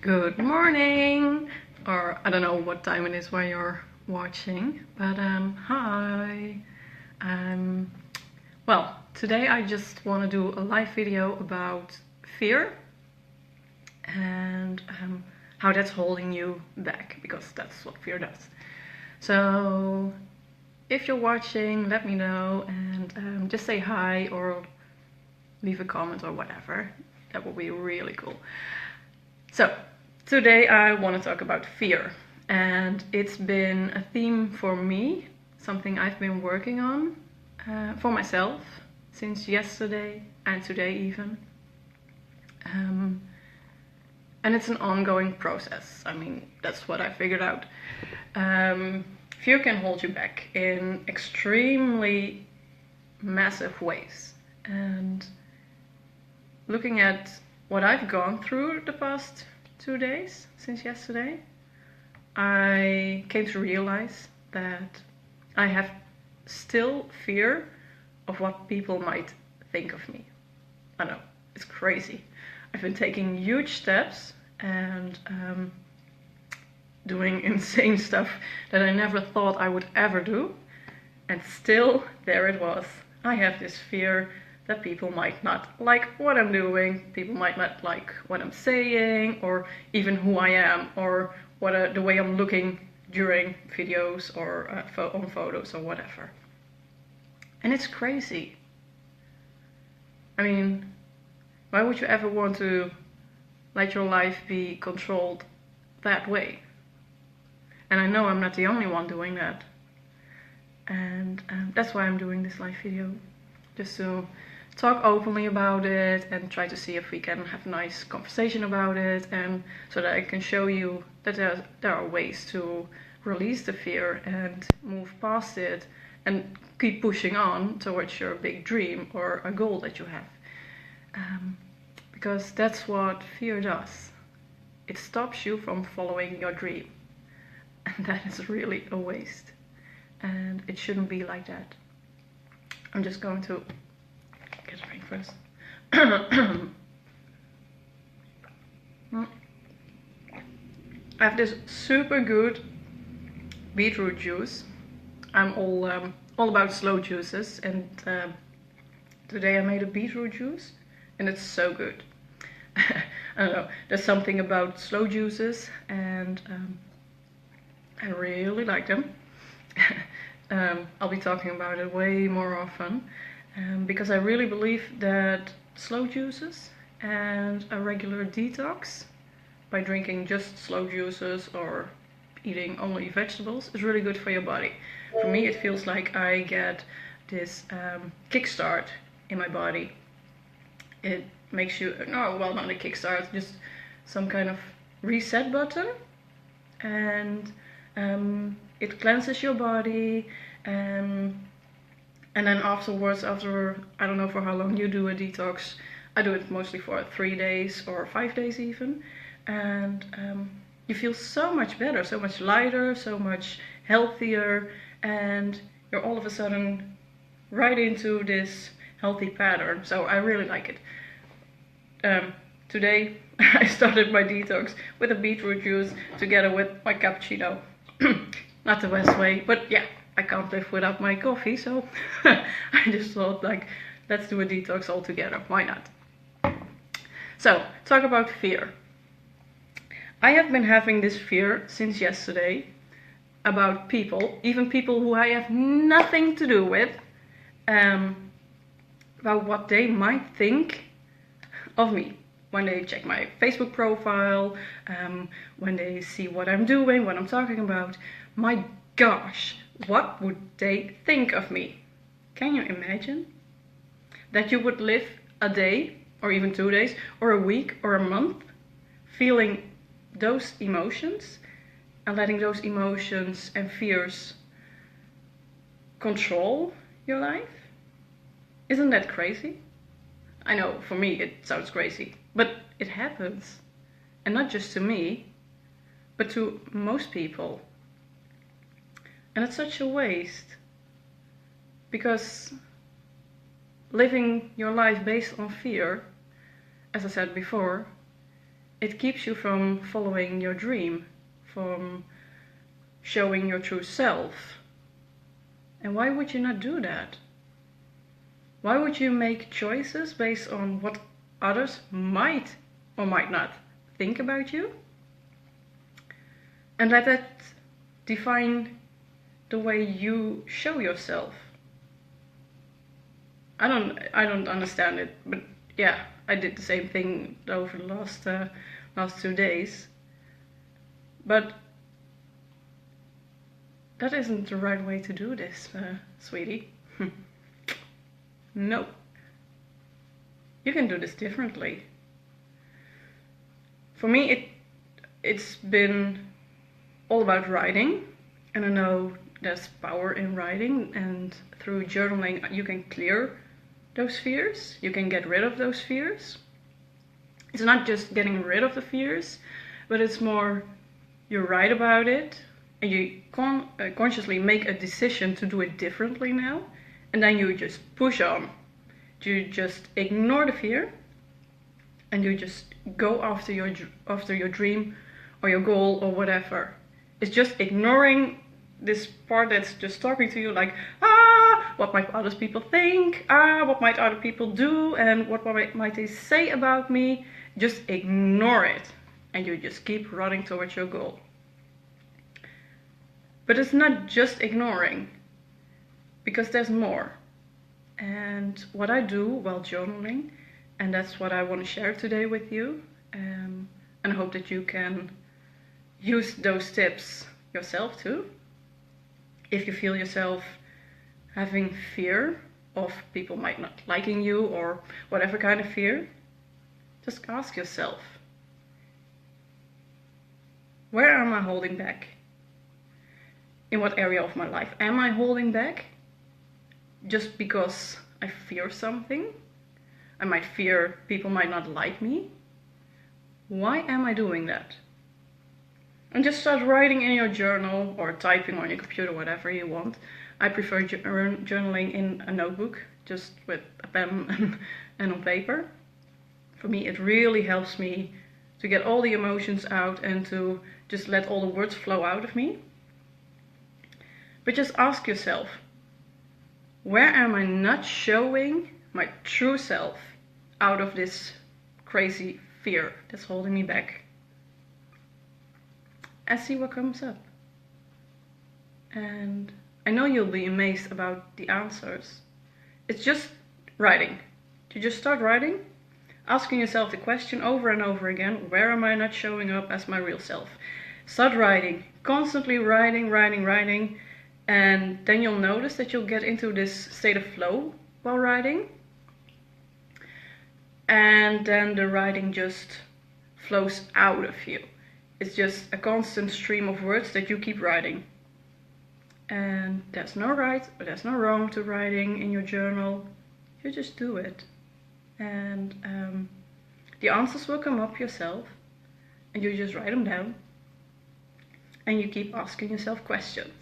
Good morning, or I don't know what time it is while you're watching, but hi. Um, well, today I just want to do a live video about fear and how that's holding you back, because that's what fear does. So if you're watching, let me know and just say hi or leave a comment or whatever. That would be really cool. So today I want to talk about fear, and it's been a theme for me, something I've been working on for myself since yesterday and today even. And it's an ongoing process. I mean, that's what I figured out. Fear can hold you back in extremely massive ways. And looking at what I've gone through the past 2 days since yesterday, I came to realize that I have still fear of what people might think of me. I know, it's crazy. I've been taking huge steps and doing insane stuff that I never thought I would ever do, and still there it was. I have this fear that people might not like what I'm doing, people might not like what I'm saying, or even who I am, or the way I'm looking during videos or on photos or whatever. And it's crazy. I mean, why would you ever want to let your life be controlled that way? And I know I'm not the only one doing that. And that's why I'm doing this live video, just to talk openly about it and try to see if we can have a nice conversation about it, and so that I can show you that there are ways to release the fear and move past it and keep pushing on towards your big dream or a goal that you have. Because that's what fear does. It stops you from following your dream. And that is really a waste. And it shouldn't be like that. I'm just going to get a drink first. I have this super good beetroot juice. I'm all about slow juices, and today I made a beetroot juice, and it's so good. I don't know, there's something about slow juices, and I really like them. I'll be talking about it way more often, because I really believe that slow juices and a regular detox by drinking just slow juices or eating only vegetables is really good for your body. For me, it feels like I get this kickstart in my body. It makes you, no, well, not a kickstart, just some kind of reset button, and it cleanses your body, and then afterwards, after I don't know for how long you do a detox, I do it mostly for 3 days or 5 days even, and you feel so much better, so much lighter, so much healthier, and you're all of a sudden right into this healthy pattern. So I really like it. Today I started my detox with a beetroot juice together with my cappuccino. Not the best way, but yeah, I can't live without my coffee, so I just thought, like, let's do a detox all together. Why not? So, talk about fear. I have been having this fear since yesterday about people, even people who I have nothing to do with, about what they might think of me when they check my Facebook profile, when they see what I'm doing, what I'm talking about. My gosh, what would they think of me? Can you imagine that you would live a day, or even 2 days, or a week, or a month feeling those emotions and letting those emotions and fears control your life? Isn't that crazy? I know, for me it sounds crazy, but it happens. And not just to me, but to most people. And it's such a waste, because living your life based on fear, as I said before, it keeps you from following your dream, from showing your true self. And why would you not do that? Why would you make choices based on what others might or might not think about you? And let that define the way you show yourself. I don't understand it, but yeah, I did the same thing over the last 2 days. But that isn't the right way to do this, sweetie. No. You can do this differently. For me, it's been all about writing, and I know there's power in writing, and through journaling you can clear those fears, you can get rid of those fears. It's not just getting rid of the fears, but it's more you write about it and you consciously make a decision to do it differently now, and then you just push on. You just ignore the fear and you just go after your dream or your goal or whatever. It's just ignoring this part that's just talking to you like, what might other people think? What might other people do? And what might they say about me? Just ignore it and you just keep running towards your goal. But it's not just ignoring, because there's more. And what I do while journaling, and that's what I want to share today with you, and I hope that you can use those tips yourself too. If you feel yourself having fear of people might not liking you or whatever kind of fear, just ask yourself, where am I holding back? In what area of my life am I holding back? Just because I fear something? I might fear people might not like me. Why am I doing that? And just start writing in your journal or typing on your computer, whatever you want. I prefer journaling in a notebook, just with a pen and on paper. For me, it really helps me to get all the emotions out and to just let all the words flow out of me. But just ask yourself, where am I not showing my true self out of this crazy fear that's holding me back? And see what comes up. And I know you'll be amazed about the answers. It's just writing. You just start writing, asking yourself the question over and over again, where am I not showing up as my real self? Start writing, constantly writing, and then you'll notice that you'll get into this state of flow while writing. And then the writing just flows out of you. It's just a constant stream of words that you keep writing. And there's no right or there's no wrong to writing in your journal. You just do it. And the answers will come up yourself. And you just write them down. And you keep asking yourself questions.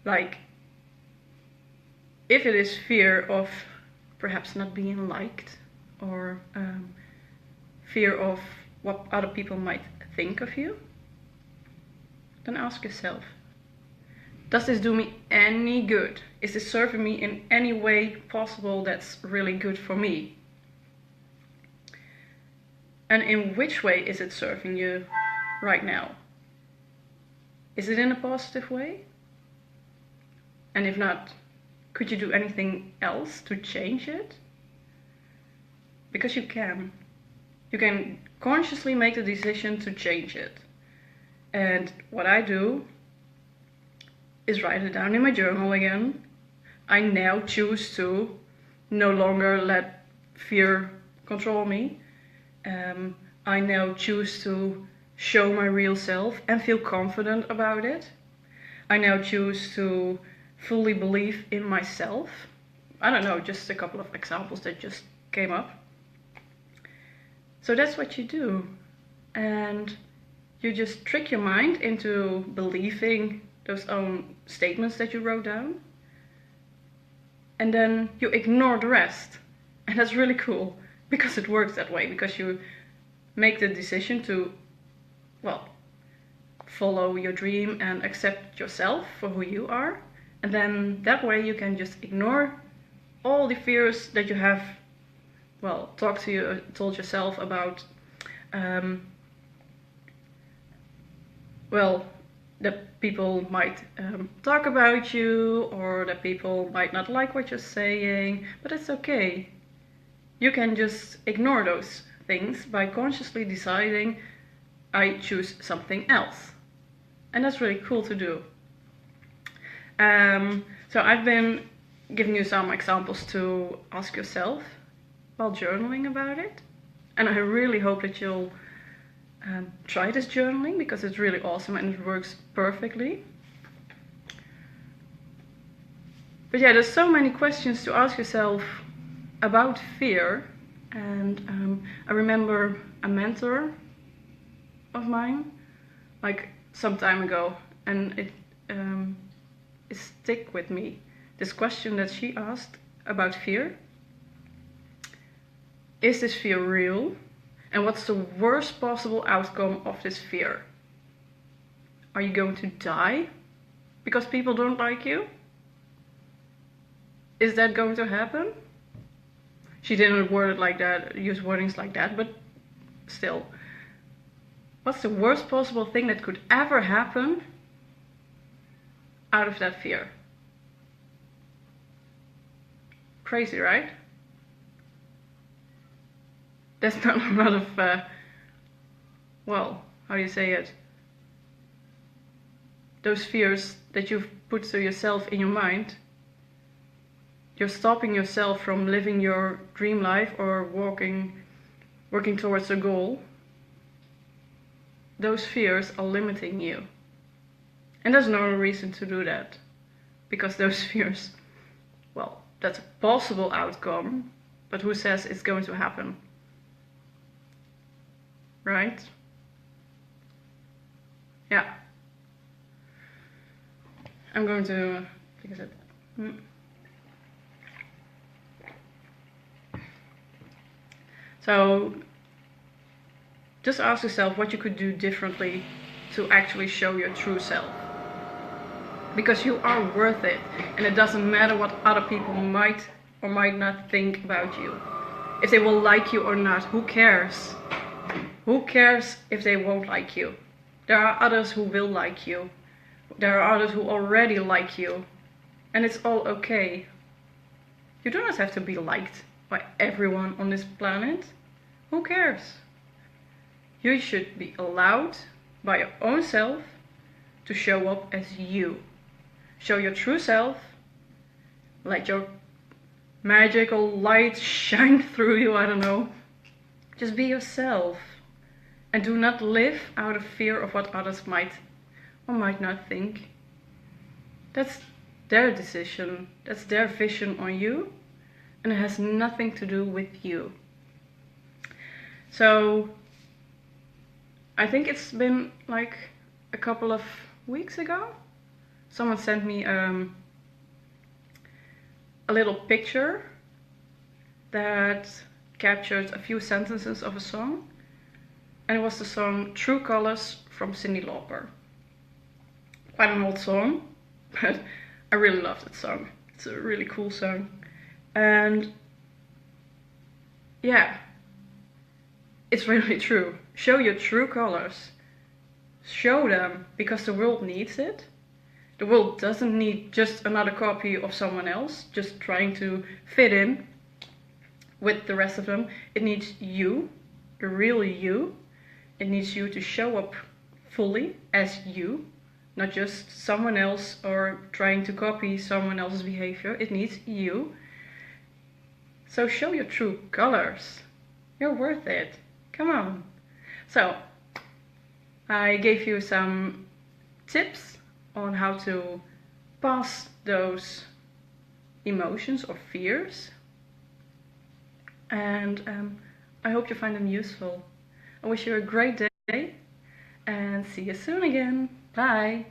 Like, if it is fear of perhaps not being liked, or fear of what other people might think of you, then ask yourself, does this do me any good? Is this serving me in any way possible that's really good for me? And in which way is it serving you right now? Is it in a positive way? And if not, could you do anything else to change it? Because you can. You can consciously make the decision to change it. And what I do is write it down in my journal again. I now choose to no longer let fear control me. I now choose to show my real self and feel confident about it. I now choose to fully believe in myself. I don't know, just a couple of examples that just came up. So that's what you do. And you just trick your mind into believing those own statements that you wrote down. And then you ignore the rest. And that's really cool. because it works that way, because you make the decision to, well, follow your dream and accept yourself for who you are. And then that way you can just ignore all the fears that you have, well, told yourself about, well, that people might talk about you, or that people might not like what you're saying, but it's okay. You can just ignore those things by consciously deciding, I choose something else. And that's really cool to do. So I've been giving you some examples to ask yourself while journaling about it. And I really hope that you'll try this journaling, because it's really awesome and it works perfectly. But yeah, there's so many questions to ask yourself about fear. And I remember a mentor of mine, like some time ago, and it stick with me. This question that she asked about fear: is this fear real? And what's the worst possible outcome of this fear? Are you going to die because people don't like you? Is that going to happen? She didn't word it like that, use wordings like that, but still. What's the worst possible thing that could ever happen out of that fear? Crazy, right? There's not a lot of, well, how do you say it? Those fears that you've put to yourself in your mind, you're stopping yourself from living your dream life or working towards a goal. Those fears are limiting you. And there's no reason to do that, because those fears, well, that's a possible outcome, but who says it's going to happen? Right? Yeah. I'm going to take a sip. So just ask yourself what you could do differently to actually show your true self. Because you are worth it, and it doesn't matter what other people might or might not think about you. If they will like you or not, who cares? Who cares if they won't like you? There are others who will like you. There are others who already like you. And it's all okay. You do not have to be liked by everyone on this planet. Who cares? You should be allowed by your own self to show up as you. Show your true self. Let your magical light shine through you, I don't know. Just be yourself. And do not live out of fear of what others might or might not think. That's their decision. That's their vision on you. And it has nothing to do with you. So I think it's been like a couple of weeks ago. Someone sent me a little picture that captured a few sentences of a song. And it was the song True Colors from Cyndi Lauper. Quite an old song, but I really love that song. It's a really cool song. And yeah, it's really true. Show your true colors. Show them, because the world needs it. The world doesn't need just another copy of someone else, just trying to fit in with the rest of them. It needs you, the real you. It needs you to show up fully as you, not just someone else or trying to copy someone else's behavior. It needs you. So show your true colors. You're worth it. Come on. So I gave you some tips on how to pass those emotions or fears. And I hope you find them useful. I wish you a great day and see you soon again. Bye.